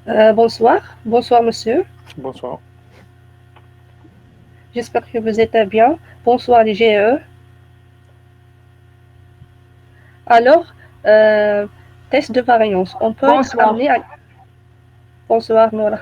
Bonsoir monsieur. Bonsoir. J'espère que vous êtes bien. Bonsoir les GE. Alors, euh, test de variance. On peut être Bonsoir. amené à... Bonsoir Nora.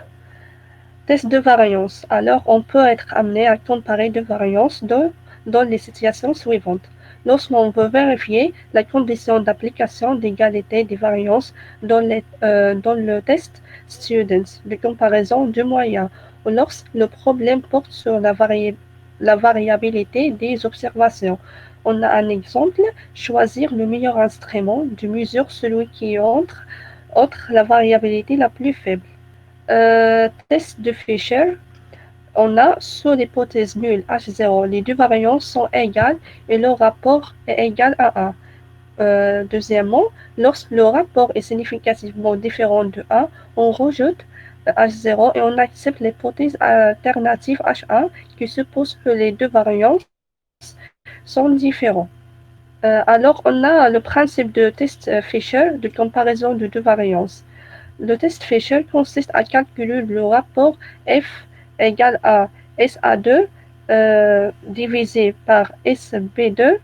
Test de variance. Alors, on peut être amené à comparer deux variances dans les situations suivantes. Lorsqu'on veut vérifier la condition d'application d'égalité des variances dans le test Students de comparaison de moyens, ou lorsque le problème porte sur la variabilité des observations. On a un exemple, choisir le meilleur instrument de mesure, celui qui entre la variabilité la plus faible. Test de Fisher, on a sous l'hypothèse nulle H0, les deux variances sont égales et le rapport est égal à 1. Deuxièmement, lorsque le rapport est significativement différent de 1, on rejoute H0 et on accepte l'hypothèse alternative H1 qui suppose que les deux variances sont différentes. Alors, on a le principe de test Fisher de comparaison de deux variances. Le test Fisher consiste à calculer le rapport F égale à SA2 divisé par SB2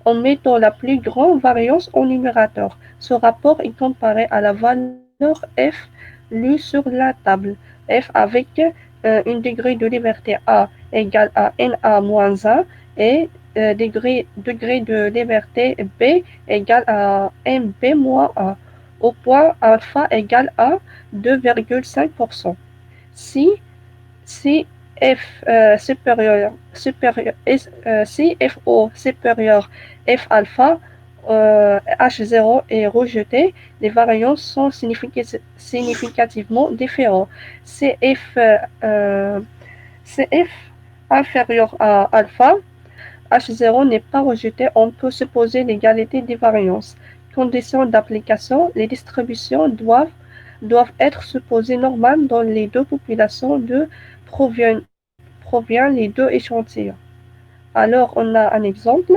en mettant la plus grande variance au numérateur. Ce rapport est comparé à la valeur F lue sur la table. F avec une degré de liberté A égale à NA-1 et degré de liberté B égale à MB-1 au point alpha égale à 2,5%. Si si F si FO supérieur F alpha H0 est rejeté, les variances sont significativement différentes. Si F inférieur à alpha H0 n'est pas rejeté, on peut supposer l'égalité des variances. Condition d'application, les distributions doivent être supposées normales dans les deux populations de provient, provient les deux échantillons. Alors, on a un exemple.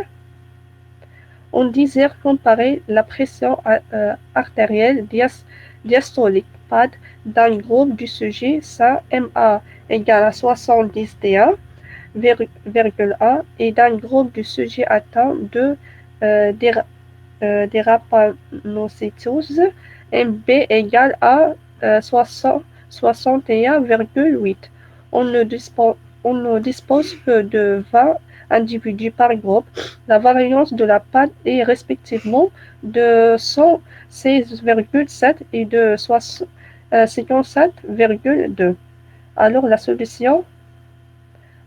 On désire comparer la pression artérielle diastolique PAD d'un groupe du sujet sain MA égale à 70 D1 1 et d'un groupe de sujets atteints de euh, drépanocytose MB égale à 61,8. On ne dispose, on ne dispose que de 20 individus par groupe. La variance de la pâte est respectivement de 116,7 et de 57,2. Alors la solution,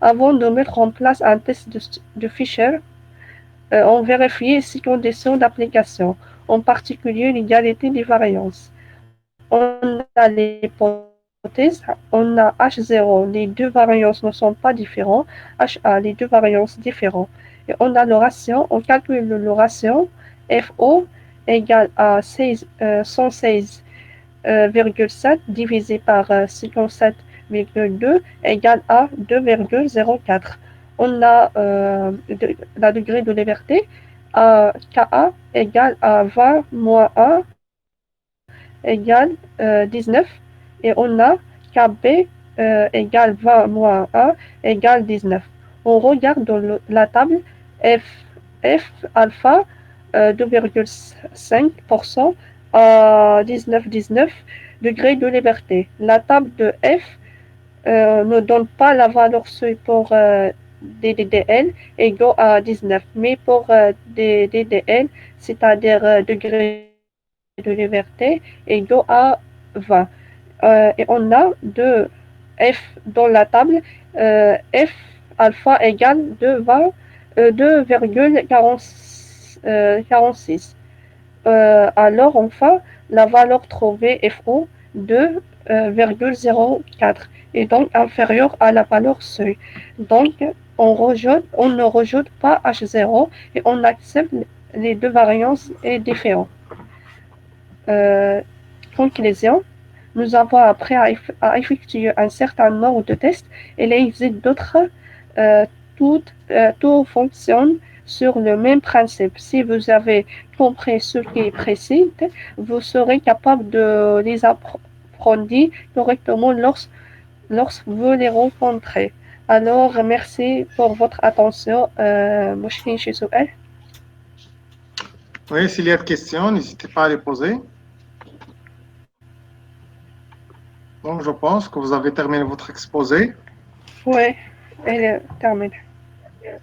avant de mettre en place un test de Fisher, on vérifie six conditions d'application, en particulier l'égalité des variances. On a l'hypothèse, on a H0, les deux variances ne sont pas différentes, HA, les deux variances différentes. Et on a le ratio, on calcule le ratio FO égale à 116,7 divisé par 57,2 égale à 2,04. On a la degré de liberté KA égale à 20 moins 1 égale 19 et on a KB égale 20 moins 1 égale 19. On regarde dans la table F alpha 2,5% à 19,19 degrés de liberté. La table de F ne donne pas la valeur seuil pour DDDL égaux à 19, mais pour DDL, c'est-à-dire degré de liberté, égaux à 20. Et on a de F dans la table, F alpha égale de 20, 2,46. Alors enfin, la valeur trouvée FO 2,04 est donc inférieure à la valeur seuil. Donc on ne rejoute pas H0 et on accepte les deux variances et différents. Euh, Conclusion, nous avons appris à effectuer un certain nombre de tests et les d'autres, euh, tout fonctionne sur le même principe. Si vous avez compris ce qui est précis, vous serez capable de les apprendit correctement lorsque vous les rencontrez. Alors, merci pour votre attention. مش في شي سؤال؟ Oui, s'il y a des questions, n'hésitez pas à les poser. Donc, je pense que vous avez terminé votre exposé. Ouais, elle est terminée.